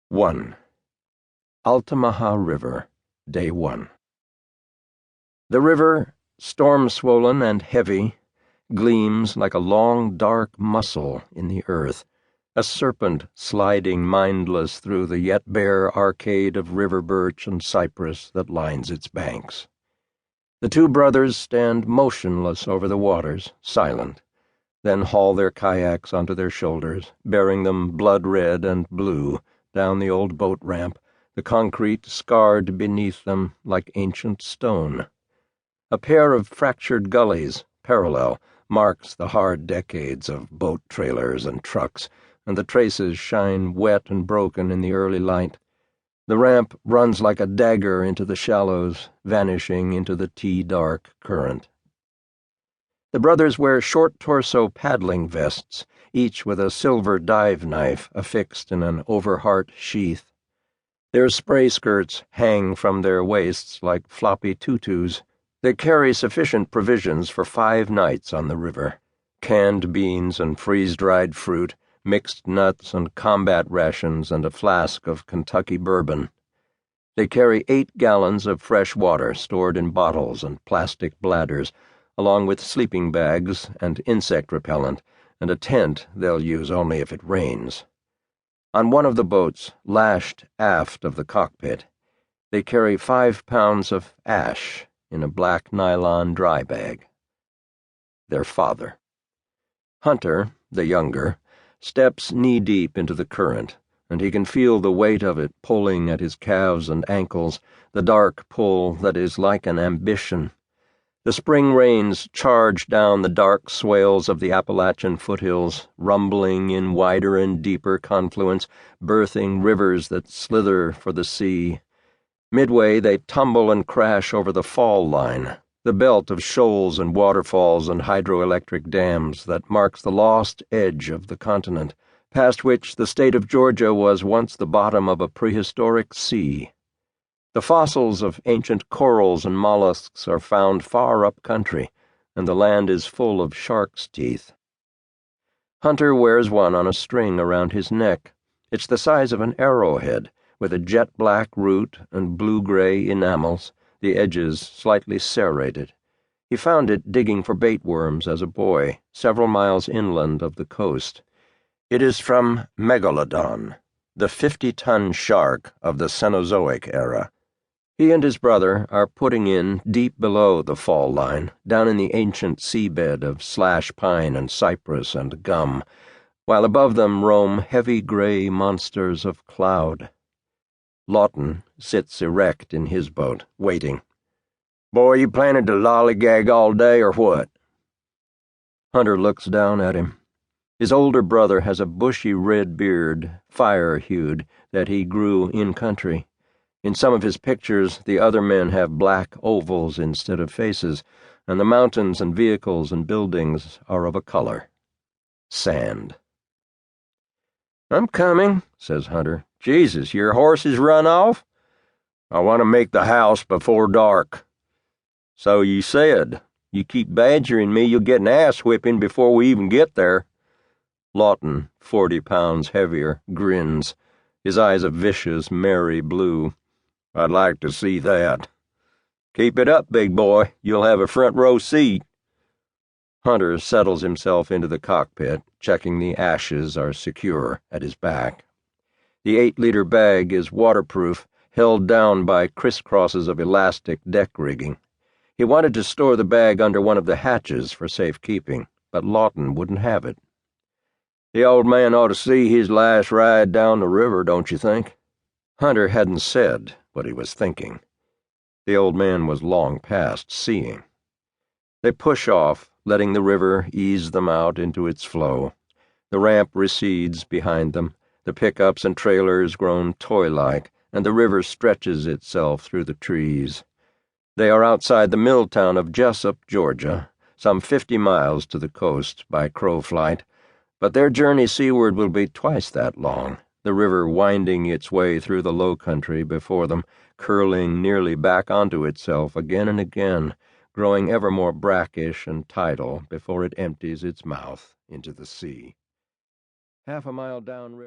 1. Altamaha River, Day 1. The river, storm-swollen and heavy, gleams like a long dark muscle in the earth, a serpent sliding mindless through the yet bare arcade of river birch and cypress that lines its banks. The two brothers stand motionless over the waters, silent, then haul their kayaks onto their shoulders, bearing them blood-red and blue down the old boat ramp, the concrete scarred beneath them like ancient stone. A pair of fractured gullies, parallel, marks the hard decades of boat trailers and trucks, and the traces shine wet and broken in the early light. The ramp runs like a dagger into the shallows, vanishing into the tea-dark current. The brothers wear short-torso paddling vests, each with a silver dive knife affixed in an over-heart sheath. Their spray skirts hang from their waists like floppy tutus. They carry sufficient provisions for 5 nights on the river: canned beans and freeze-dried fruit, mixed nuts and combat rations, and a flask of Kentucky bourbon. They carry 8 gallons of fresh water stored in bottles and plastic bladders, along with sleeping bags and insect repellent, and a tent they'll use only if it rains. On one of the boats, lashed aft of the cockpit, they carry 5 pounds of ash in a black nylon dry bag. Their father. Hunter, the younger, steps knee-deep into the current, and he can feel the weight of it pulling at his calves and ankles, the dark pull that is like an ambition. The spring rains charge down the dark swales of the Appalachian foothills, rumbling in wider and deeper confluence, birthing rivers that slither for the sea. Midway they tumble and crash over the fall line, the belt of shoals and waterfalls and hydroelectric dams that marks the lost edge of the continent, past which the state of Georgia was once the bottom of a prehistoric sea. The fossils of ancient corals and mollusks are found far up country, and the land is full of shark's teeth. Hunter wears one on a string around his neck. It's the size of an arrowhead, with a jet-black root and blue-gray enamels, the edges slightly serrated. He found it digging for bait worms as a boy, several miles inland of the coast. It is from Megalodon, the 50-ton shark of the Cenozoic era. He and his brother are putting in deep below the fall line, down in the ancient seabed of slash pine and cypress and gum, while above them roam heavy gray monsters of cloud. Lawton sits erect in his boat, waiting. "Boy, you planning to lollygag all day or what?" Hunter looks down at him. His older brother has a bushy red beard, fire-hued, that he grew in country. In some of his pictures, the other men have black ovals instead of faces, and the mountains and vehicles and buildings are of a color: sand. "I'm coming," says Hunter. "Jesus, your horses run off?" "I want to make the house before dark." "So you said. You keep badgering me, you'll get an ass-whipping before we even get there." Lawton, 40 pounds heavier, grins, his eyes a vicious, merry blue. "I'd like to see that." "Keep it up, big boy. You'll have a front-row seat." Hunter settles himself into the cockpit, checking the ashes are secure at his back. The 8-liter bag is waterproof, held down by crisscrosses of elastic deck rigging. He wanted to store the bag under one of the hatches for safekeeping, but Lawton wouldn't have it. "The old man ought to see his last ride down the river, don't you think?" Hunter hadn't said what he was thinking. The old man was long past seeing. They push off, letting the river ease them out into its flow. The ramp recedes behind them, the pickups and trailers grown toy-like, and the river stretches itself through the trees. They are outside the mill town of Jessup, Georgia, some 50 miles to the coast by crow flight, but their journey seaward will be twice that long, the river winding its way through the low country before them, curling nearly back onto itself again and again, growing ever more brackish and tidal before it empties its mouth into the sea. Half a mile downriver.